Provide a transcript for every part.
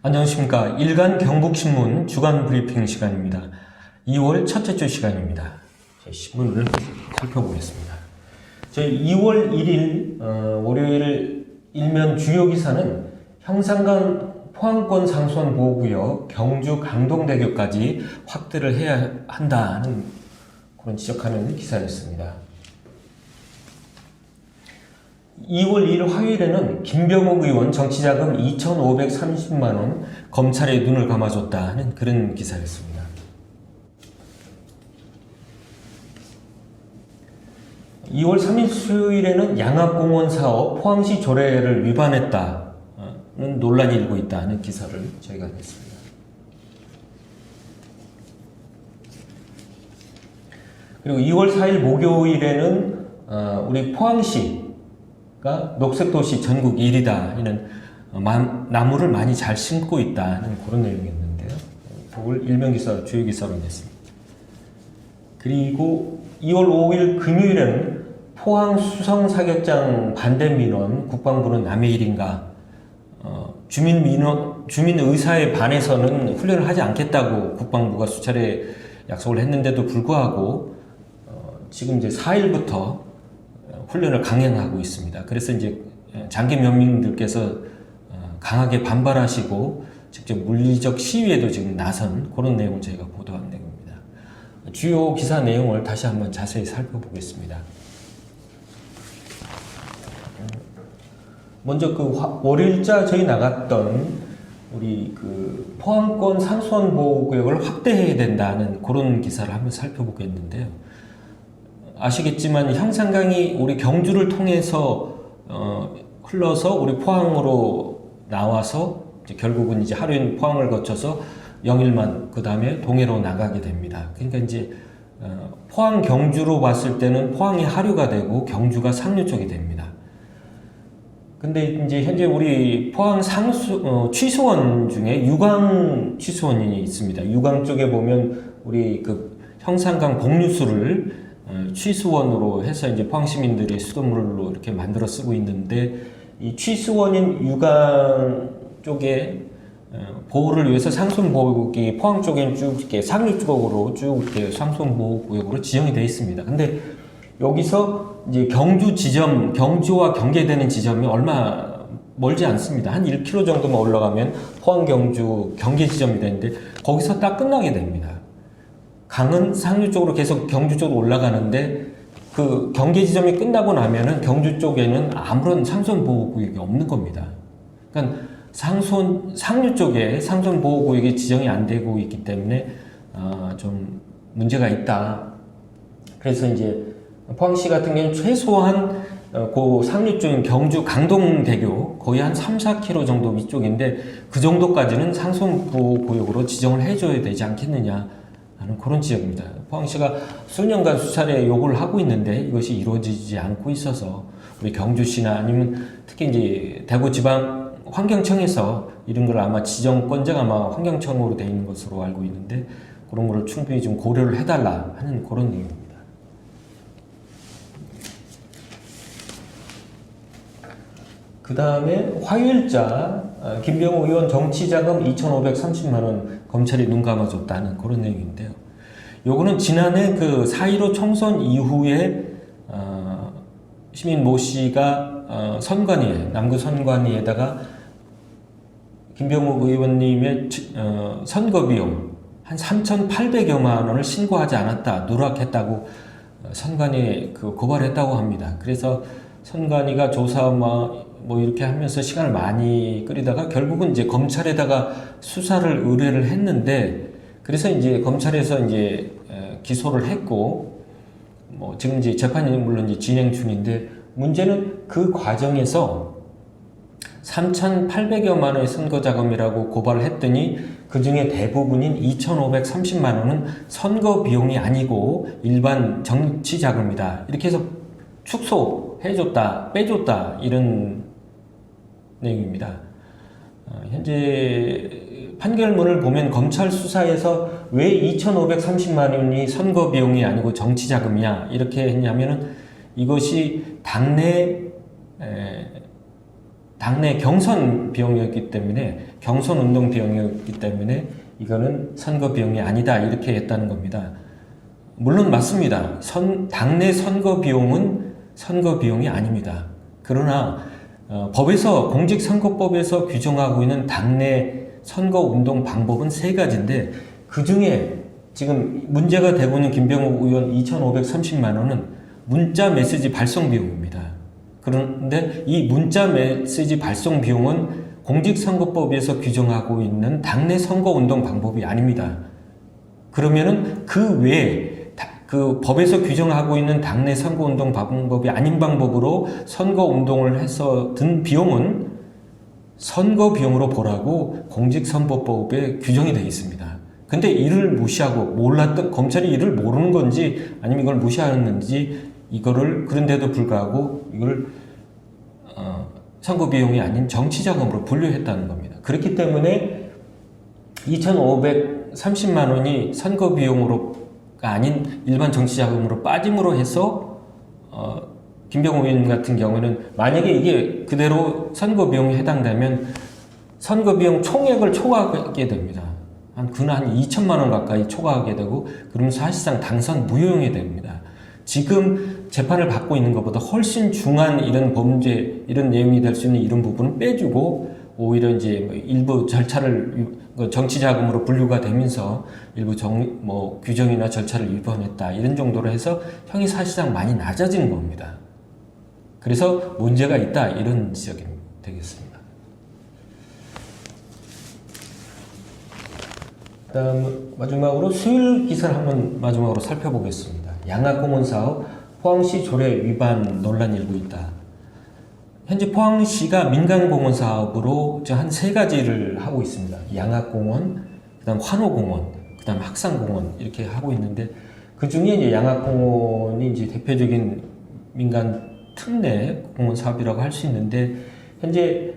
안녕하십니까. 일간 경북신문 주간 브리핑 시간입니다. 2월 첫째 주 시간입니다. 신문을 살펴보겠습니다. 저희 2월 1일 월요일 일면 주요 기사는 형산강 포항권 상수원 보호구역 경주 강동대교까지 확대를 해야 한다는 그런 지적하는 기사였습니다. 2월 2일 화요일에는 김병욱 의원 정치자금 2,530만원 검찰에 눈을 감아줬다 하는 그런 기사였습니다. 2월 3일 수요일에는 양압공원 사업 포항시 조례를 위반했다는 논란이 일고 있다는 기사를 저희가 냈습니다. 그리고 2월 4일 목요일에는 우리 포항시 녹색도시 전국 1위다 이런 나무를 많이 잘 심고 있다는 그런 내용이었는데요. 그걸 일면기사 주요 기사로 냈습니다. 그리고 2월 5일 금요일에는 포항 수성 사격장 반대 민원 국방부는 남의 일인가 주민 의사에 반해서는 훈련을 하지 않겠다고 국방부가 수차례 약속을 했는데도 불구하고 지금 이제 4일부터 훈련을 강행하고 있습니다. 그래서 이제 장기 면민들께서 강하게 반발하시고 직접 물리적 시위에도 지금 나선 그런 내용을 저희가 보도한 내용입니다. 주요 기사 내용을 다시 한번 자세히 살펴보겠습니다. 먼저 그 월요일자 저희 나갔던 우리 그 포항권 상수원 보호구역을 확대해야 된다는 그런 기사를 한번 살펴보겠는데요. 아시겠지만 형산강이 우리 경주를 통해서 흘러서 우리 포항으로 나와서 이제 결국은 이제 하루엔 포항을 거쳐서 영일만 그 다음에 동해로 나가게 됩니다. 그러니까 이제 포항 경주로 봤을 때는 포항이 하류가 되고 경주가 상류 쪽이 됩니다. 근데 이제 현재 우리 포항 취수원 중에 유광 취수원이 있습니다. 유광 쪽에 보면 우리 그 형산강 복류수를 취수원으로 해서 이제 포항 시민들이 수돗물로 이렇게 만들어 쓰고 있는데 이 취수원인 유강 쪽에 보호를 위해서 상수원 보호구역이 포항 쪽에는 쭉 이렇게 상류 쪽으로 쭉 이렇게 상수원 보호구역으로 지정이 되어 있습니다. 근데 여기서 이제 경주와 경계되는 지점이 얼마 멀지 않습니다. 한 1km 정도만 올라가면 포항 경주 경계 지점이 되는데 거기서 딱 끝나게 됩니다. 강은 상류 쪽으로 계속 경주 쪽으로 올라가는데 그 경계 지점이 끝나고 나면은 경주 쪽에는 아무런 상수원 보호구역이 없는 겁니다. 그러니까 상류 쪽에 상수원 보호구역이 지정이 안 되고 있기 때문에 좀 문제가 있다. 그래서 이제 포항시 같은 경우는 최소한 그 상류 쪽인 경주 강동대교 거의 한 3-4km 정도 위쪽인데 그 정도까지는 상수원 보호구역으로 지정을 해줘야 되지 않겠느냐. 하는 그런 지역입니다. 포항시가 수년간 수차례 요구를 하고 있는데 이것이 이루어지지 않고 있어서 우리 경주시나 아니면 특히 이제 대구지방 환경청에서 이런 걸 아마 지정권자가 아마 환경청으로 되어 있는 것으로 알고 있는데 그런 거를 충분히 좀 고려를 해달라 하는 그런 내용입니다. 그 다음에 화요일자 김병욱 의원 정치자금 2,530만원 검찰이 눈 감아줬다는 그런 내용인데요. 요거는 지난해 그 4.15 총선 이후에 시민 모 씨가 선관위에 남구 선관위에다가 김병욱 의원님의 선거 비용 한 3,800여만 원을 신고하지 않았다 누락했다고 선관위에 그 고발했다고 합니다. 그래서 선관위가 조사 뭐 이렇게 하면서 시간을 많이 끌이다가 결국은 이제 검찰에다가 수사를 의뢰를 했는데 그래서 이제 검찰에서 이제 기소를 했고 뭐 지금 이제 재판이 물론 이제 진행 중인데 문제는 그 과정에서 3,800여만 원의 선거 자금이라고 고발을 했더니 그 중에 대부분인 2,530만 원은 선거 비용이 아니고 일반 정치 자금이다. 이렇게 해서 축소해줬다, 빼줬다 이런 내용입니다. 현재 판결문을 보면 검찰 수사에서 왜 2,530만 원이 선거 비용이 아니고 정치 자금이냐 이렇게 했냐면은 이것이 당내 당내 경선 비용이었기 때문에 경선 운동 비용이었기 때문에 이거는 선거 비용이 아니다 이렇게 했다는 겁니다. 물론 맞습니다. 당내 선거 비용은 선거 비용이 아닙니다. 그러나 법에서 공직선거법에서 규정하고 있는 당내 선거운동 방법은 3가지인데 그 중에 지금 문제가 되고 있는 김병욱 의원 2,530만 원은 문자 메시지 발송 비용입니다. 그런데 이 문자 메시지 발송 비용은 공직선거법에서 규정하고 있는 당내 선거운동 방법이 아닙니다. 그러면은 그 외에 그 법에서 규정하고 있는 당내 선거운동 방법이 아닌 방법으로 선거운동을 해서 든 비용은 선거 비용으로 보라고 공직선거법에 규정이 되어 있습니다. 근데 이를 무시하고 몰랐던 검찰이 이를 모르는 건지 아니면 이걸 무시하는지 이거를 그런데도 불구하고 이걸 선거 비용이 아닌 정치자금으로 분류했다는 겁니다. 그렇기 때문에 2,530만 원이 선거 비용으로가 아닌 일반 정치자금으로 빠짐으로 해서 김병욱 의원 같은 경우는 만약에 이게 그대로 선거 비용에 해당되면 선거 비용 총액을 초과하게 됩니다. 그는 한 2천만 원 가까이 초과하게 되고 그러면 사실상 당선 무효용이 됩니다. 지금 재판을 받고 있는 것보다 훨씬 중한 이런 범죄, 이런 내용이 될 수 있는 이런 부분은 빼주고 오히려 이제 일부 절차를 정치자금으로 분류가 되면서 일부 규정이나 절차를 위반했다 이런 정도로 해서 형이 사실상 많이 낮아지는 겁니다. 그래서 문제가 있다 이런 지적이 되겠습니다. 그다음 마지막으로 수요일 기사를 한번 마지막으로 살펴보겠습니다. 양학공원 사업 포항시 조례 위반 논란이 일고 있다. 현재 포항시가 민간공원 사업으로 한 3가지를 하고 있습니다. 양학공원, 그다음 환호공원, 그다음 학상공원 이렇게 하고 있는데 그 중에 이제 양학공원이 이제 대표적인 민간 특례 공원 사업이라고 할 수 있는데 현재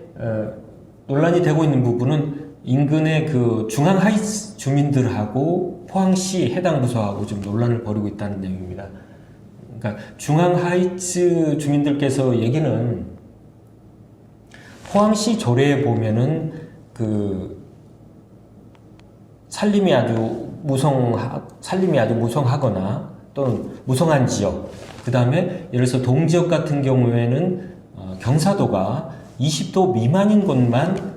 논란이 되고 있는 부분은 인근의 그 중앙 하이츠 주민들하고 포항시 해당 부서하고 좀 논란을 벌이고 있다는 내용입니다. 그러니까 중앙 하이츠 주민들께서 얘기는 포항시 조례에 보면은 그 산림이 아주 무성하거나 또는 무성한 지역, 그 다음에 예를 들어서 동지역 같은 경우에는 경사도가 20도 미만인 곳만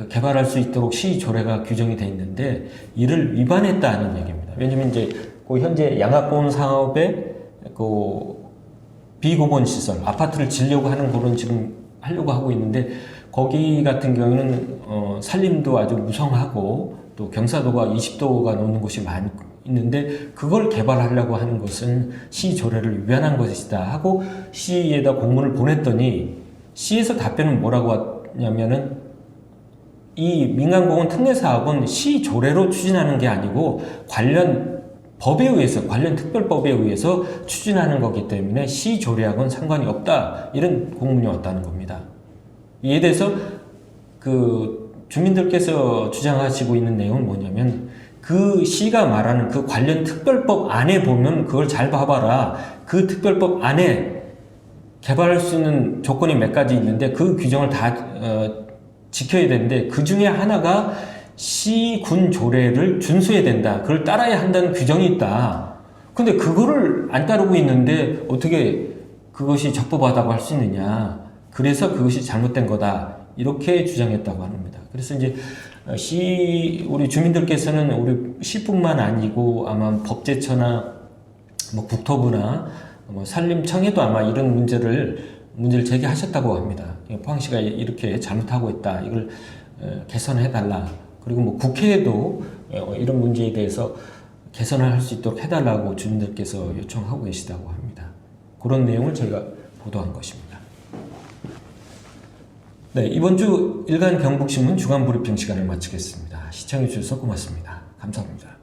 개발할 수 있도록 시 조례가 규정이 되어 있는데 이를 위반했다는 얘기입니다. 왜냐면 이제 그 현재 양학공원 사업에 그 비공원 시설 아파트를 지으려고 하는 그런 지금 하려고 하고 있는데 거기 같은 경우는 산림도 아주 무성하고 또 경사도가 20도가 넘는 곳이 많이 있는데 그걸 개발하려고 하는 것은 시 조례를 위반한 것이다 하고 시에다 공문을 보냈더니 시에서 답변은 뭐라고 왔냐면은 이 민간공원 특례 사업은 시 조례로 추진하는 게 아니고 관련 법에 의해서, 관련 특별법에 의해서 추진하는 거기 때문에 시 조례하고는 상관이 없다 이런 공문이 왔다는 겁니다. 이에 대해서 그 주민들께서 주장하시고 있는 내용은 뭐냐면 그 시가 말하는 그 관련 특별법 안에 보면 그걸 잘 봐봐라. 그 특별법 안에 개발할 수 있는 조건이 몇 가지 있는데 그 규정을 다 지켜야 되는데 그 중에 하나가 시군 조례를 준수해야 된다. 그걸 따라야 한다는 규정이 있다. 근데 그거를 안 따르고 있는데 어떻게 그것이 적법하다고 할 수 있느냐. 그래서 그것이 잘못된 거다. 이렇게 주장했다고 합니다. 그래서 이제 우리 주민들께서는 우리 시뿐만 아니고 아마 법제처나 국토부나 산림청에도 아마 이런 문제를 제기하셨다고 합니다. 포항시가 이렇게 잘못하고 있다. 이걸 개선해달라. 그리고 국회에도 이런 문제에 대해서 개선을 할 수 있도록 해달라고 주민들께서 요청하고 계시다고 합니다. 그런 내용을 저희가 보도한 것입니다. 네, 이번 주 일간 경북신문 주간 브리핑 시간을 마치겠습니다. 시청해 주셔서 고맙습니다. 감사합니다.